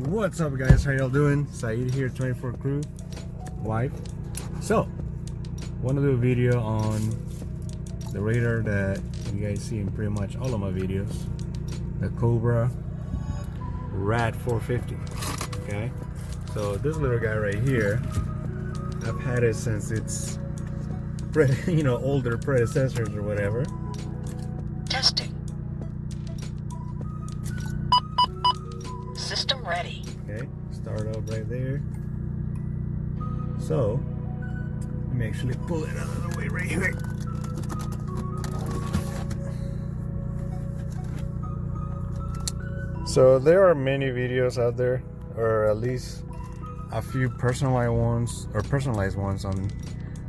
What's up, guys? How y'all doing? Saeed here, 24 Crew wife. So, want to do a video on the radar that you guys see in pretty much all of my videos, the Cobra RAD 450. Okay, so this little guy right here, I've had it since its older predecessors or whatever. Testing. System ready. Okay, start up right there. So let me actually pull it out of the way right here. So there are many videos out there, or at least a few personalized ones on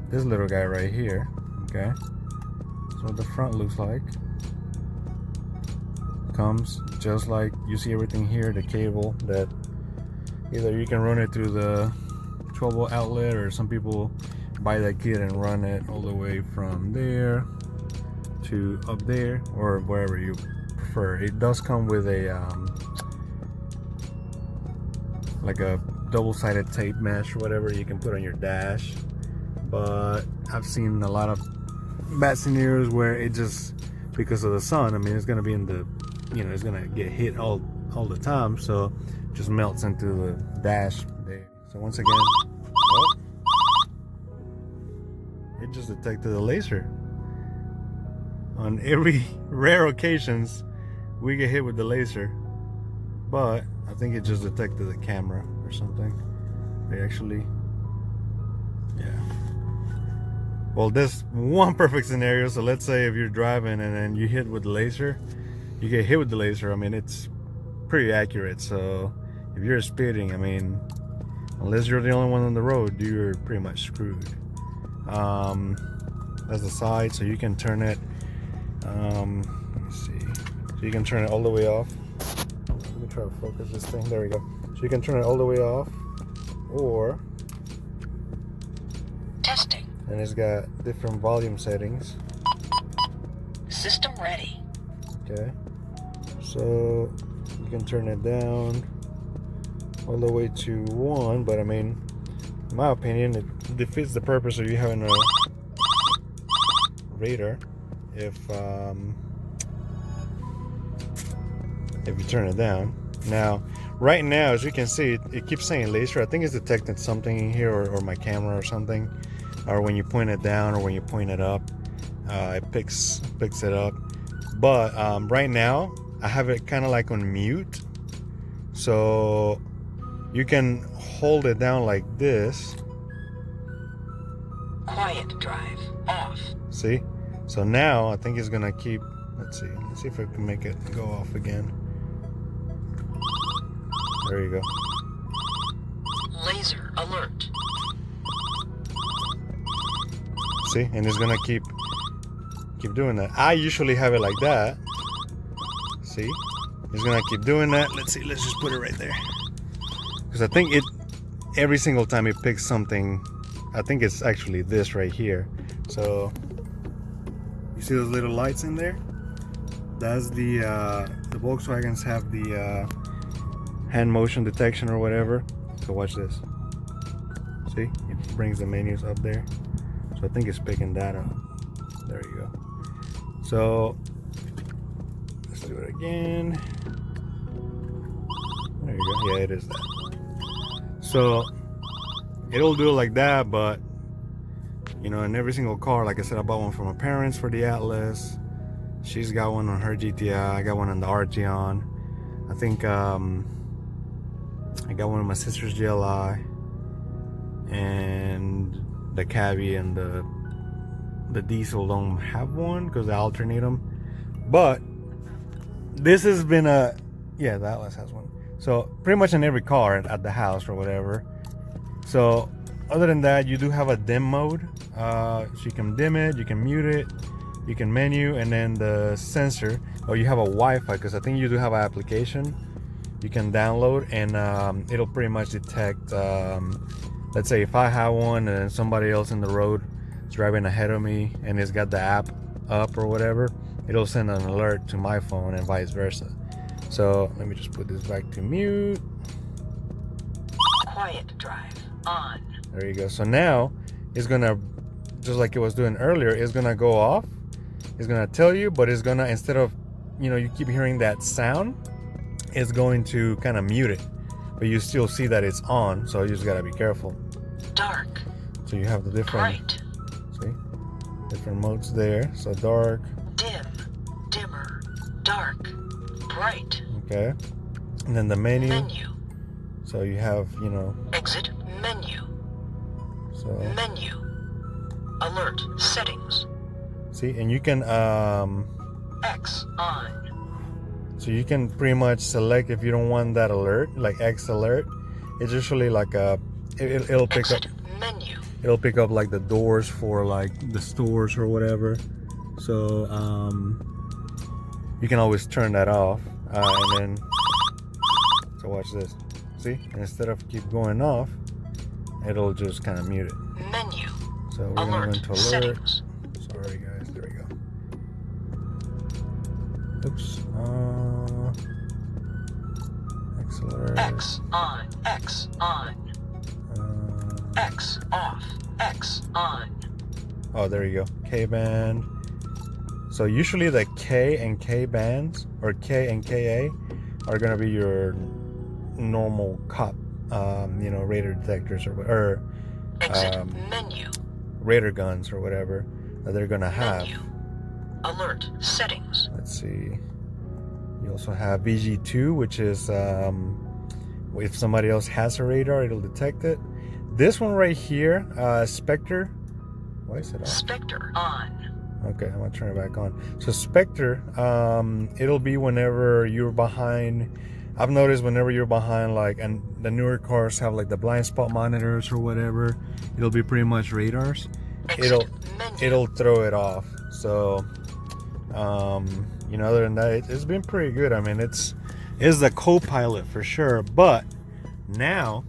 this little guy right here. Okay, so what the front looks like. Comes just like you see everything here, the cable that either you can run it through the 12-volt outlet, or some people buy that kit and run it all the way from there to up there, or wherever you prefer. It does come with a like a double-sided tape mesh or whatever you can put on your dash, but I've seen a lot of bad scenarios where it just, because of the sun, I mean, it's gonna be in the, it's gonna get hit all the time, so it just melts into the dash there. So once again, oh, it just detected the laser. On every rare occasions we get hit with the laser, but I think it just detected the camera or something. They actually, yeah. Well, this one perfect scenario. So let's say if you're driving and then you hit with the laser, you get hit with the laser. I mean, it's pretty accurate. So if you're speeding, I mean, unless you're the only one on the road, you're pretty much screwed. That's the side, so you can turn it. Let me see. So you can turn it all the way off. Let me try to focus this thing. There we go. So you can turn it all the way off, or testing. And it's got different volume settings. System ready. Okay, so you can turn it down all the way to 1, but I mean, in my opinion, it defeats the purpose of you having a radar if you turn it down. Now, right now, as you can see, it keeps saying laser. I think it's detecting something in here, or my camera or something. Or when you point it down or when you point it up, it picks it up. But right now I have it kind of like on mute, so you can hold it down like this. Quiet drive off. See? So now I think it's gonna keep. Let's see if I can make it go off again. There you go. Laser alert. See, and it's gonna keep doing that. I usually have it like that. See, it's gonna keep doing that. Let's see. Let's just put it right there, because I think it every single time it picks something. I think it's actually this right here. So you see those little lights in there? That's the Volkswagens have the hand motion detection or whatever. So watch this. See, it brings the menus up there. So I think it's picking that up. There you go. So let's do it again. There you go. Yeah, it is that. So it'll do it like that, but in every single car, like I said, I bought one for my parents for the Atlas. She's got one on her GTI. I got one on the Arteon. I think I got one on my sister's GLI, and the Cabby and the diesel don't have one because I alternate them. But this has been the Atlas has one. So pretty much in every car at the house or whatever. So other than that, you do have a dim mode. So you can dim it, you can mute it, you can menu, and then the sensor. Or you have a Wi-Fi, because I think you do have an application you can download, and it'll pretty much detect. Let's say if I have one and somebody else in the road is driving ahead of me and it's got the app up or whatever, it'll send an alert to my phone and vice versa. So let me just put this back to mute. Quiet drive on. There you go. So now it's gonna, just like it was doing earlier, it's gonna go off. It's gonna tell you, but it's gonna, instead of, you keep hearing that sound, it's going to kind of mute it, but you still see that it's on. So you just gotta be careful. Dark. So you have the different, Bright. see, different modes there. So dark. Dim. Dimmer. Dark. Bright. Okay. And then the menu. Menu. So you have, Exit menu. so Menu. Alert settings. see, and you can X on. so you can pretty much select if you don't want that alert, like X alert. It's usually like it'll pick up. Exit menu. It'll pick up like the doors for like the stores or whatever. So you can always turn that off, and then, so watch this. See, and instead of keep going off, it'll just kind of mute it. Menu. So we're gonna go Alert into alert. settings. Sorry guys, there we go. Oops. X alert. X on. X on. X off. X on. Oh, there you go. K band. So usually the K and K bands, or K and KA, are gonna be your normal cop, radar detectors or Exit menu. radar guns or whatever that they're gonna have. Menu. Alert settings. Let's see. You also have VG2, which is if somebody else has a radar, it'll detect it. This one right here, Spectre. Why is it off? Spectre on. Okay, I'm gonna turn it back on. So Spectre, it'll be whenever you're behind. I've noticed whenever you're behind, like, and the newer cars have like the blind spot monitors or whatever, it'll be pretty much radars. Exit menu. It'll throw it off. So, other than that, it's been pretty good. I mean, it's the co-pilot for sure. But now,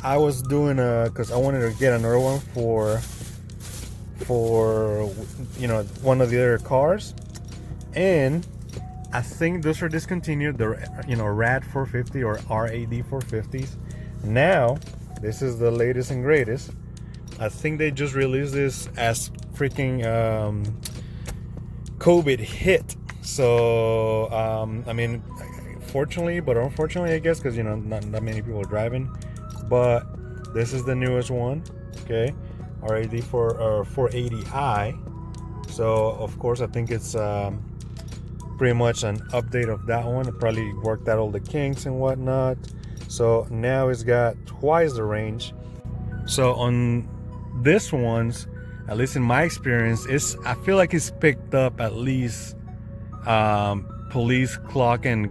I was doing because I wanted to get another one for one of the other cars, and I think those are discontinued, the RAD 450 or RAD 450s. Now this is the latest and greatest. I think they just released this as freaking COVID hit. So I mean, fortunately, but unfortunately, I guess, because not that many people are driving. But this is the newest one. Okay, RAD 480i. So of course, I think it's pretty much an update of that one. It probably worked out all the kinks and whatnot. So now it's got twice the range. So on this one's, at least in my experience, I feel like it's picked up at least police clocking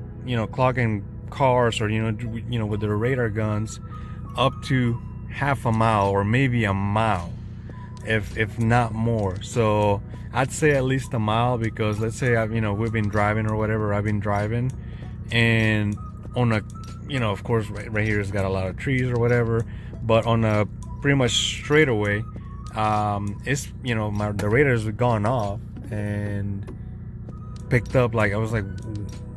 cars, or with their radar guns, up to half a mile or maybe a mile, if not more. So I'd say at least a mile, because let's say we've been driving or whatever, I've been driving, and on a of course right here it's got a lot of trees or whatever, but on a pretty much straightaway, it's the radars have gone off and picked up, like, I was like,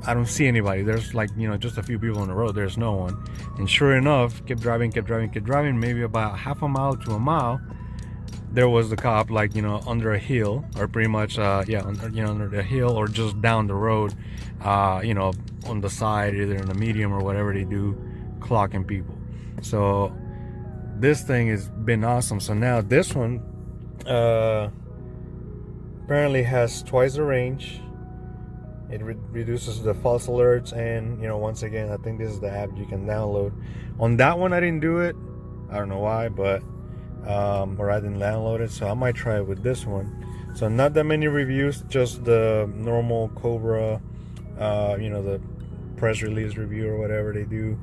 I don't see anybody. There's like just a few people on the road. There's no one. And sure enough, kept driving. Maybe about half a mile to a mile, there was the cop, like under a hill, or pretty much under the hill, or just down the road, on the side, either in the medium or whatever they do, clocking people. So this thing has been awesome. So now this one apparently has twice the range. It reduces the false alerts, and once again, I think this is the app you can download. On that one, I didn't do it. I don't know why, but or I didn't download it, so I might try it with this one. So not that many reviews, just the normal Cobra, the press release review or whatever they do,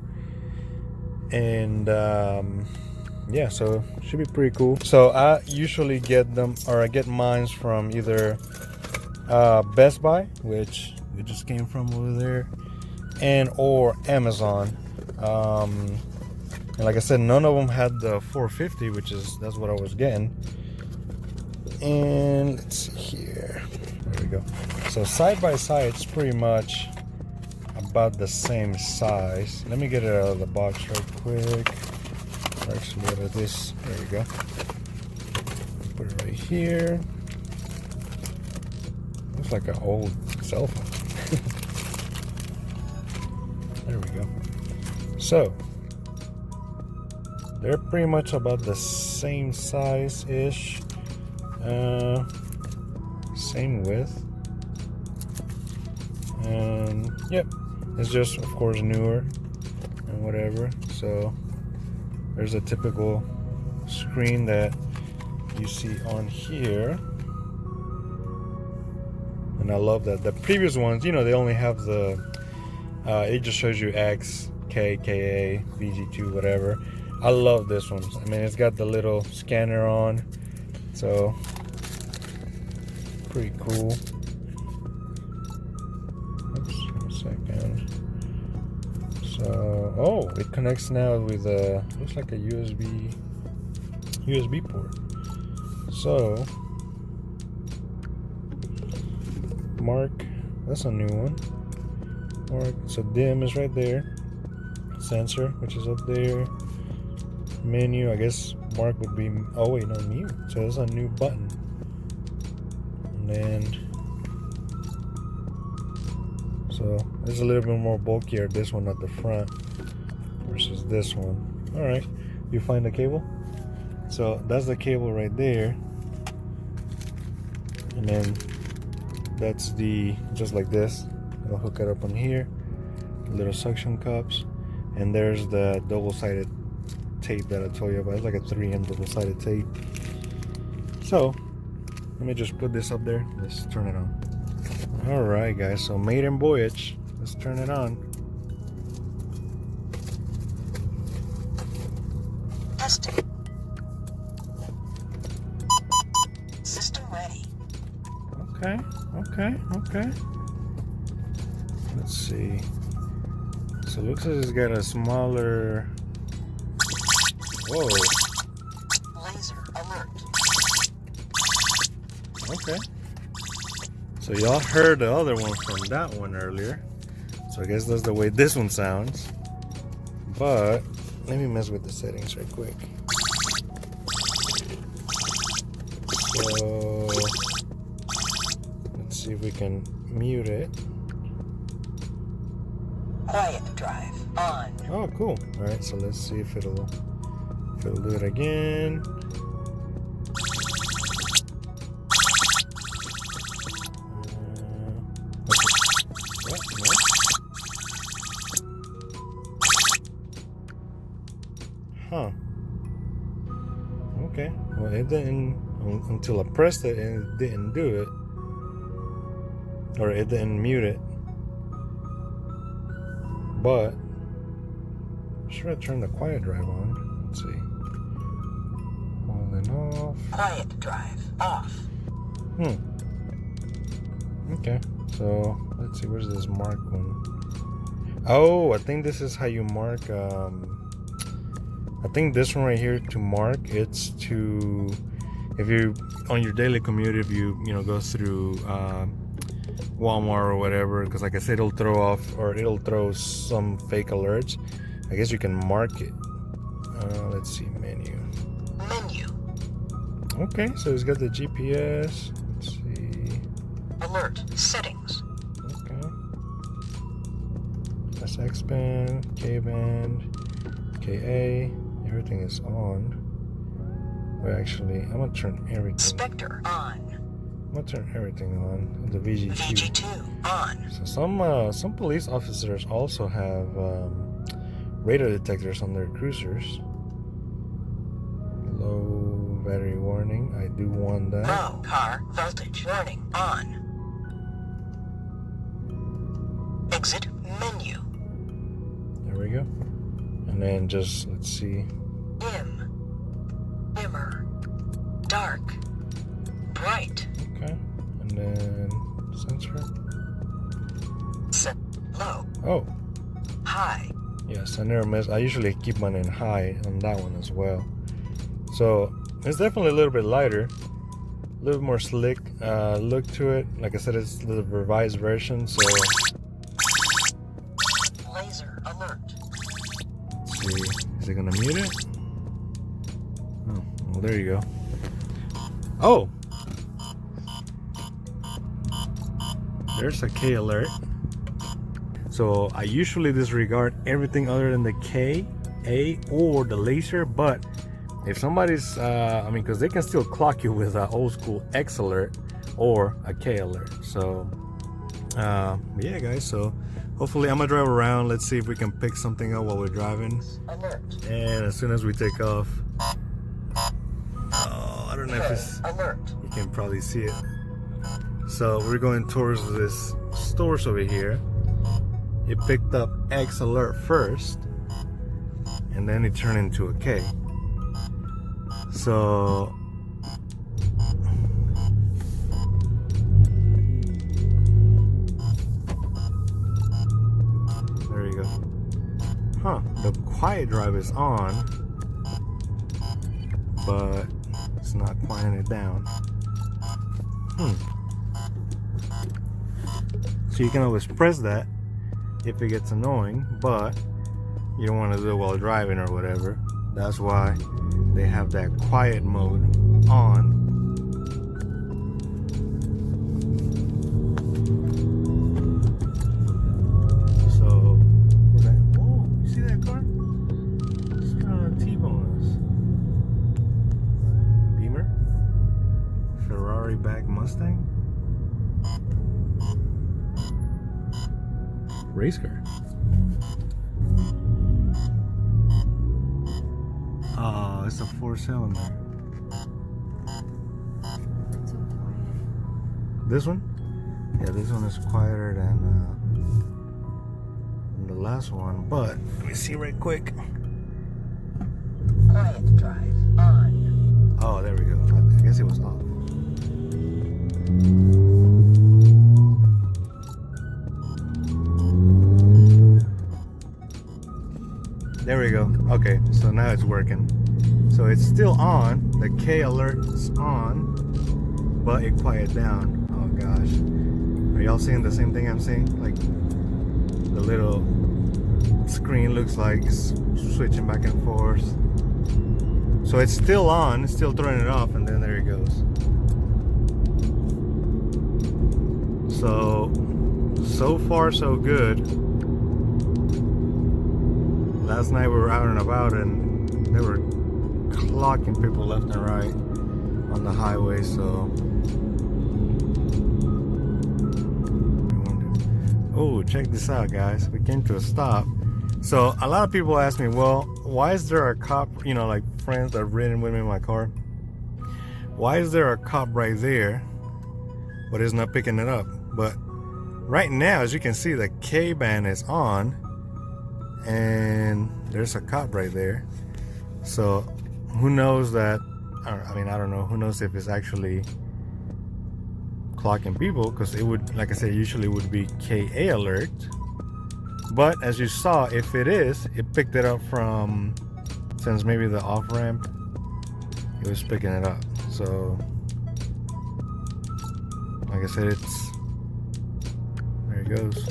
and yeah, so should be pretty cool. So I usually get them, or I get mine from either Best Buy, which it just came from over there, and or Amazon. And like I said, none of them had the 450, that's what I was getting. And let's see here, there we go. So side by side, it's pretty much about the same size. Let me get it out of the box right quick. Actually, out of this. There we go. Put it right here. Looks like an old cell phone. There we go. So they're pretty much about the same size-ish. Same width. And yep, it's just of course newer and whatever. So there's a typical screen that you see on here, and I love that. The previous ones, you know, they only have the it just shows you X, K, KA, VG2, whatever. I love this one. I mean, it's got the little scanner on, so pretty cool. Oops, a second. So, oh, it connects now with a, looks like a USB port. So, mark, that's a new one. Mark, so dim is right there. Sensor, which is up there. Menu, I guess mark would be, oh wait, no, mute. So there's a new button. And then, so it's a little bit more bulkier, this one at the front versus this one. All right, you find the cable? So that's the cable right there. And then that's the, just like this. I'll hook it up on here. Little suction cups. And there's the double-sided tape that I told you about. It's like a 3M double-sided tape. So let me just put this up there. Let's turn it on. Alright guys, so maiden voyage. Let's turn it on. Testing. System ready. Okay. Let's see. So it looks like it's got a smaller. Whoa. Laser alert. Okay. So y'all heard the other one from that one earlier. So I guess that's the way this one sounds. But let me mess with the settings right quick. So let's see if we can mute it. Quiet drive on. Oh, cool. All right, so let's see if it'll do it again. Huh. Okay. Well, it didn't until I pressed it, and it didn't do it, or it didn't mute it. But should I turn the quiet drive on? Let's see. On and off. Quiet drive off. Okay. So let's see. Where's this mark one? Oh, I think this is how you mark. I think this one right here to mark. It's to, if you on your daily commute, if you go through Walmart or whatever, because like I said, it'll throw off, or it'll throw some fake alerts. I guess you can mark it. Let's see, menu. Okay, so it's got the GPS. Let's see. Alert settings. Okay. That's X band, K band, KA. Everything is on. But actually, I'm gonna turn everything. Spectre on. I'm gonna turn everything on. The VG2. VG2 on. So some police officers also have radar detectors on their cruisers. Low battery warning. I do want that. Low car voltage warning on. Exit menu. There we go. And then just let's see. Dim. Dimmer. Dark. Bright. Okay. And then sensor. Set. Low. Oh. High. Yes, I never miss. I usually keep mine in high on that one as well. So it's definitely a little bit lighter, a little more slick look to it. Like I said, it's the revised version. So Laser alert. let's see, is it gonna mute it? Well, there you go. Oh, there's a K alert. So I usually disregard everything other than the K, A, or the laser. But if somebody's, I mean, because they can still clock you with an old school X alert or a K alert. So yeah, guys. So hopefully I'm gonna drive around. Let's see if we can pick something up while we're driving. Alert. And as soon as we take off, I don't know if it's, Alert. you can probably see it. So we're going towards this stores over here. It picked up X alert first, and then it turned into a K. So there you go. Huh, the quiet drive is on, but it's not quieting it down. So you can always press that if it gets annoying, but you don't want to do it while driving or whatever. That's why they have that quiet mode on. So, whoa, you see that car? It's kind of T-bone us. Beamer? Ferrari back Mustang? Race car. Oh, it's a 4-cylinder. This one? Yeah, this one is quieter than the last one, but let me see right quick. Quiet drive on. Oh, there we go. I guess it was off. There we go. Okay, so now it's working. So it's still on. The K alert's on, but it quieted down. Oh gosh. Are y'all seeing the same thing I'm seeing? Like the little screen looks like it's switching back and forth. So it's still on, it's still throwing it off, and then there it goes. So far so good. Last night we were out and about and they were clocking people left and right on the highway, so. Oh, check this out, guys. We came to a stop. So a lot of people ask me, well, why is there a cop, you know, like friends that have ridden with me in my car, why is there a cop right there but it's not picking it up? But right now, as you can see, the K band is on and there's a cop right there. So who knows that, I mean, I don't know, who knows if it's actually clocking people, because it would, like I said, usually would be KA alert. But as you saw, if it is, it picked it up from, since maybe the off ramp, it was picking it up. So like I said, it's, there it goes.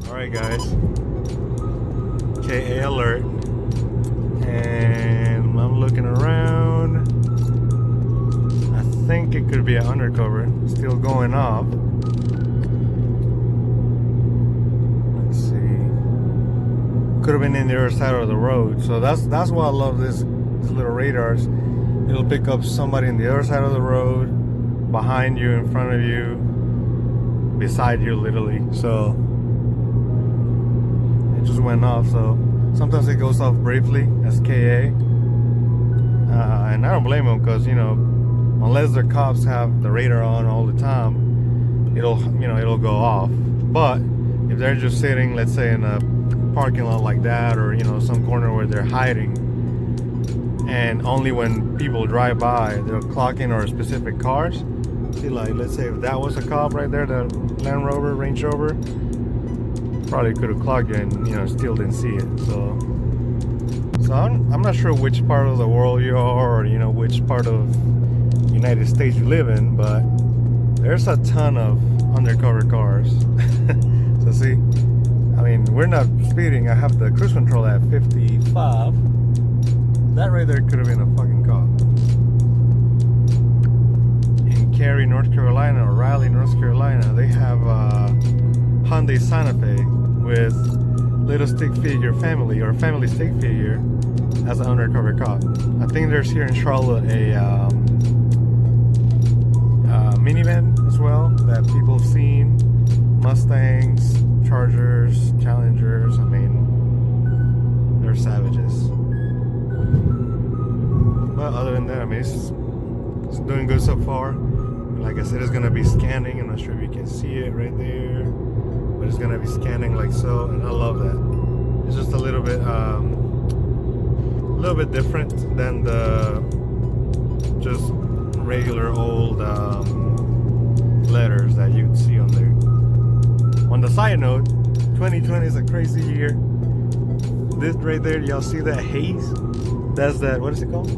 Alright guys, KA alert, and I'm looking around. I think it could be an undercover, still going off. Let's see, could have been in the other side of the road. So that's why I love these little radars. It'll pick up somebody in the other side of the road, behind you, in front of you, beside you, literally. So it just went off. So sometimes it goes off briefly as KA, and I don't blame them, because you know, unless the cops have the radar on all the time, it'll go off. But if they're just sitting, let's say in a parking lot like that, or you know, some corner where they're hiding, and only when people drive by they're clocking, or specific cars. See, like let's say if that was a cop right there, the Land Rover, Range Rover, probably could have clocked you and, you know, still didn't see it. So I'm not sure which part of the world you are, or you know, which part of United States you live in, but there's a ton of undercover cars. So So see, I mean, we're not speeding. I have the cruise control at 55. That right there could have been a fucking cop. In Cary, North Carolina, or Raleigh, North Carolina, they have Hyundai Santa Fe with little stick figure family or family stick figure as an undercover cop. I think there's here in Charlotte a minivan as well that people have seen. Mustangs, Chargers, Challengers. I mean, they're savages. But other than that, I mean, it's doing good so far. Like I said, it's gonna be scanning. I'm not sure if you can see it right there, but it's gonna be scanning like so, and I love that. It's just a little bit different than the just regular old letters that you'd see on there. On the side note, 2020 is a crazy year. This right there, y'all see that haze? That's that, what is it called?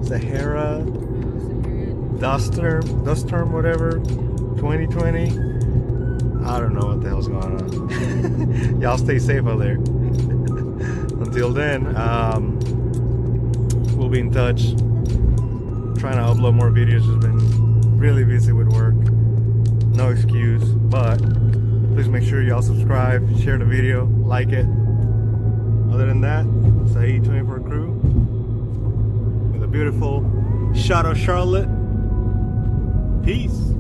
Sahara dust storm, whatever. 2020. I don't know what the hell's going on. Y'all stay safe out there. Until then, we'll be in touch. Trying to upload more videos. Just been really busy with work. No excuse, but please make sure y'all subscribe, share the video, like it. Other than that, it's a 24 crew with a beautiful shot of Charlotte. Peace.